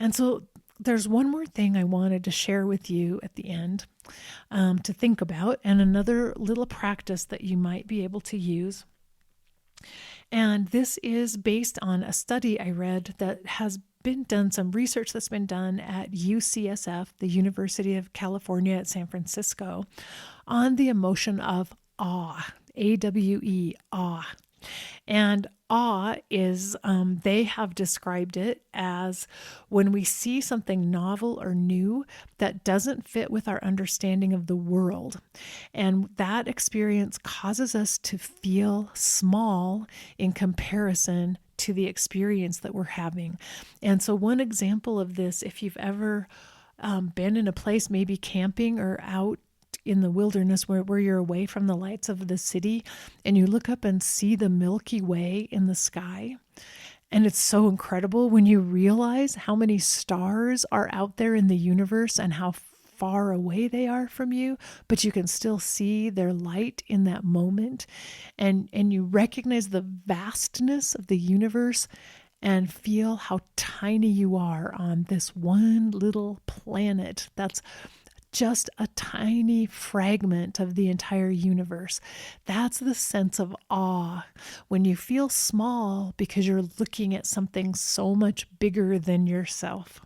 Speaker 1: And so there's one more thing I wanted to share with you at the end, to think about, and another little practice that you might be able to use. And this is based on a study I read that has been done, some research that's been done at UCSF, the University of California at San Francisco, on the emotion of awe, A-W-E, awe. And awe is, they have described it as when we see something novel or new that doesn't fit with our understanding of the world. And that experience causes us to feel small in comparison to the experience that we're having. And so one example of this, if you've ever been in a place, maybe camping or out in the wilderness where you're away from the lights of the city and you look up and see the Milky Way in the sky. And it's so incredible when you realize how many stars are out there in the universe and how far away they are from you, but you can still see their light in that moment. And you recognize the vastness of the universe and feel how tiny you are on this one little planet that's just a tiny fragment of the entire universe. That's the sense of awe when you feel small because you're looking at something so much bigger than yourself.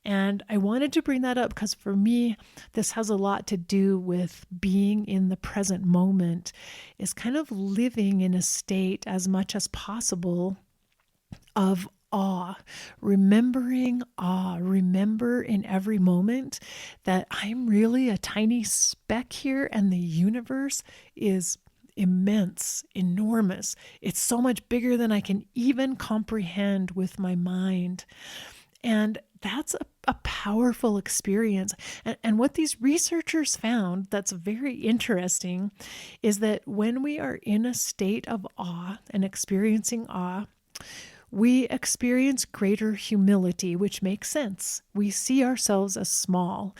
Speaker 1: And I wanted to bring that up because for me, this has a lot to do with being in the present moment, is kind of living in a state as much as possible of awe, remembering awe. Remember in every moment that I'm really a tiny speck here and the universe is immense, enormous. It's so much bigger than I can even comprehend with my mind. And that's a powerful experience. And what these researchers found that's very interesting is that when we are in a state of awe and experiencing awe, we experience greater humility, which makes sense. We see ourselves as small.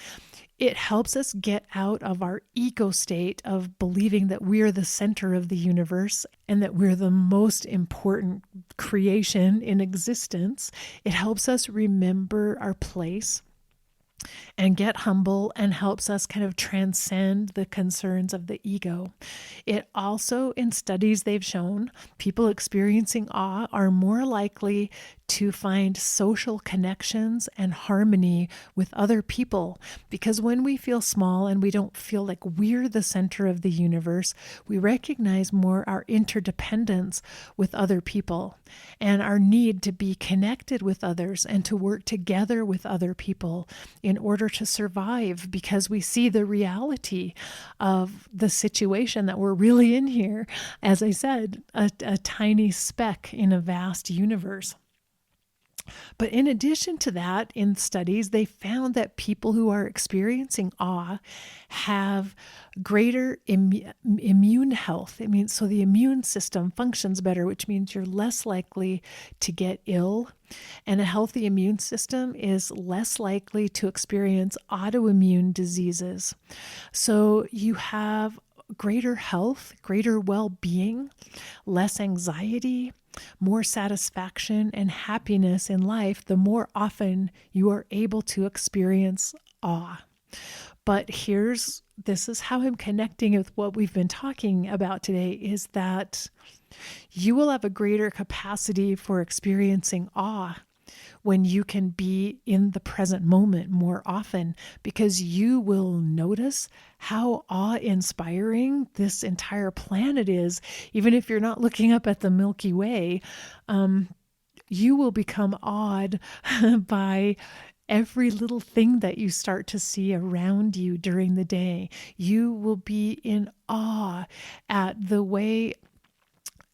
Speaker 1: It helps us get out of our ego state of believing that we're the center of the universe and that we're the most important creation in existence. It helps us remember our place and get humble, and helps us kind of transcend the concerns of the ego. It also, in studies they've shown, people experiencing awe are more likely to find social connections and harmony with other people. Because when we feel small and we don't feel like we're the center of the universe, we recognize more our interdependence with other people and our need to be connected with others and to work together with other people in order order to survive, because we see the reality of the situation that we're really in here. As I said, a tiny speck in a vast universe. But in addition to that, in studies, they found that people who are experiencing awe have greater immune health. It means so the immune system functions better, which means you're less likely to get ill. And a healthy immune system is less likely to experience autoimmune diseases. So you have greater health, greater well-being, less anxiety, more satisfaction and happiness in life the more often you are able to experience awe. But this is how I'm connecting with what we've been talking about today, is that you will have a greater capacity for experiencing awe when you can be in the present moment more often, because you will notice how awe-inspiring this entire planet is. Even if you're not looking up at the Milky Way, you will become awed by every little thing that you start to see around you during the day. You will be in awe at the way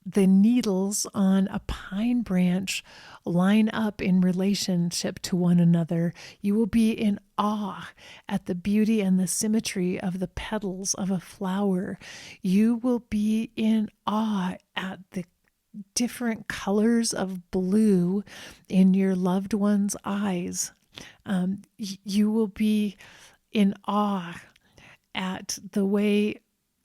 Speaker 1: the needles on a pine branch line up in relationship to one another. You will be in awe at the beauty and the symmetry of the petals of a flower. You will be in awe at the different colors of blue in your loved one's eyes. You will be in awe at the way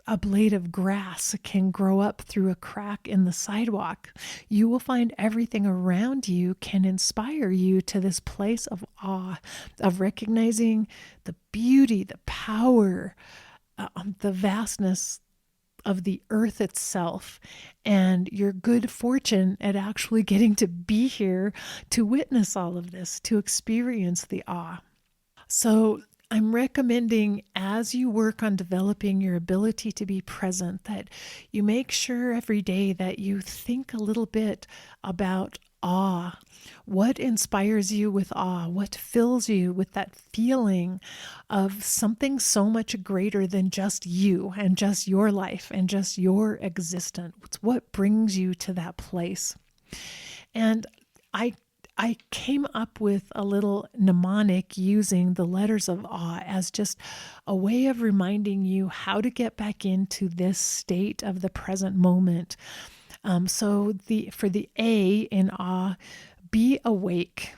Speaker 1: a blade of grass can grow up through a crack in the sidewalk. You will find everything around you can inspire you to this place of awe, of recognizing the beauty, the power, the vastness of the earth itself, and your good fortune at actually getting to be here to witness all of this, to experience the awe. So I'm recommending, as you work on developing your ability to be present, that you make sure every day that you think a little bit about awe. What inspires you with awe? What fills you with that feeling of something so much greater than just you and just your life and just your existence? It's what brings you to that place. And I came up with a little mnemonic using the letters of awe as just a way of reminding you how to get back into this state of the present moment. So for the A in awe, be awake.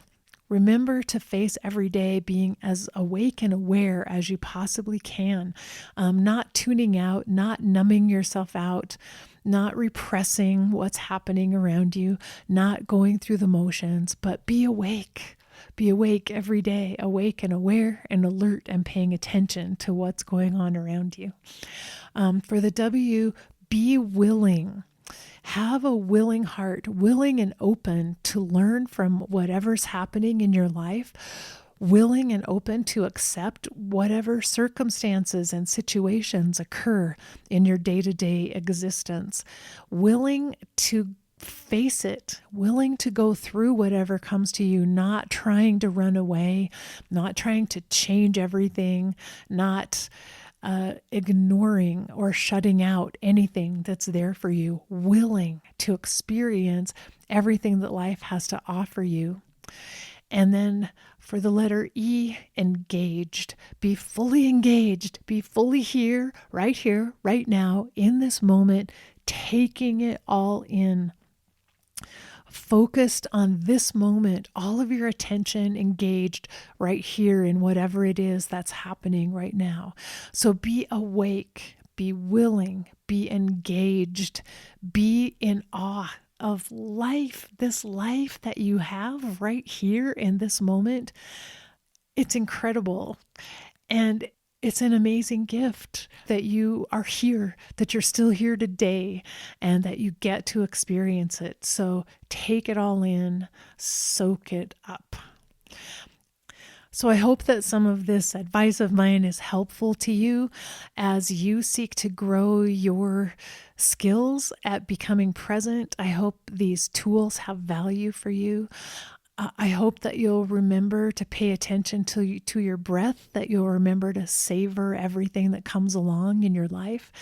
Speaker 1: Remember to face every day being as awake and aware as you possibly can, not tuning out, not numbing yourself out, not repressing what's happening around you, not going through the motions, but be awake. Be awake every day, awake and aware and alert and paying attention to what's going on around you. For the W, be willing. Have a willing heart, willing and open to learn from whatever's happening in your life, willing and open to accept whatever circumstances and situations occur in your day-to-day existence, willing to face it, willing to go through whatever comes to you, not trying to run away, not trying to change everything, not ignoring or shutting out anything that's there for you, willing to experience everything that life has to offer you. And then for the letter E, engaged. Be fully engaged. Be fully here, right now, in this moment, taking it all in. Focused on this moment, all of your attention engaged right here in whatever it is that's happening right now. So be awake, be willing, be engaged, be in awe of life, this life that you have right here in this moment. It's incredible. And it's an amazing gift that you are here, that you're still here today, and that you get to experience it. So take it all in, soak it up. So I hope that some of this advice of mine is helpful to you as you seek to grow your skills at becoming present. I hope these tools have value for you. I hope that you'll remember to pay attention to your breath, that you'll remember to savor everything that comes along in your life,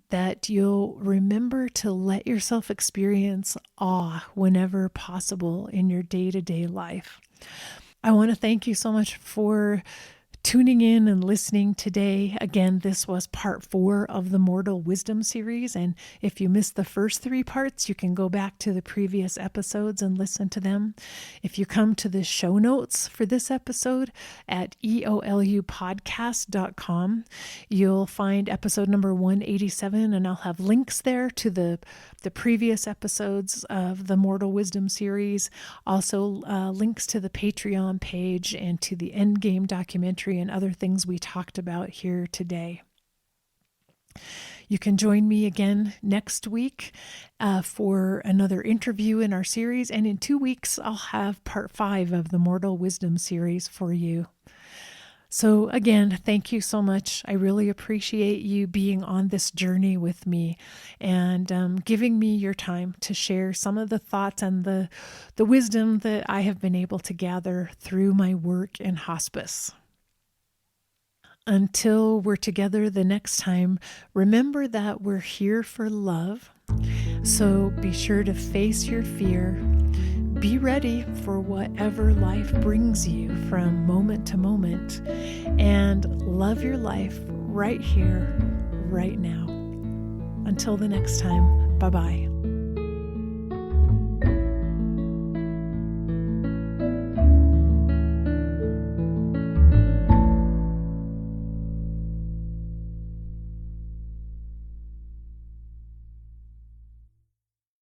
Speaker 1: that you'll remember to let yourself experience awe whenever possible in your day-to-day life. I want to thank you so much for tuning in and listening today. Again, this was part 4 of the Mortal Wisdom series. And if you missed the first 3 parts, you can go back to the previous episodes and listen to them. If you come to the show notes for this episode at eolupodcast.com, you'll find episode number 187, and I'll have links there to the previous episodes of the Mortal Wisdom series. Also, links to the Patreon page and to the Endgame documentary and other things we talked about here today. You can join me again next week for another interview in our series. And in 2 weeks, I'll have part 5 of the Mortal Wisdom series for you. So again, thank you so much. I really appreciate you being on this journey with me and giving me your time to share some of the thoughts and the wisdom that I have been able to gather through my work in hospice. Until we're together the next time, remember that we're here for love. So be sure to face your fear. Be ready for whatever life brings you from moment to moment, and love your life right here, right now. Until the next time, bye-bye.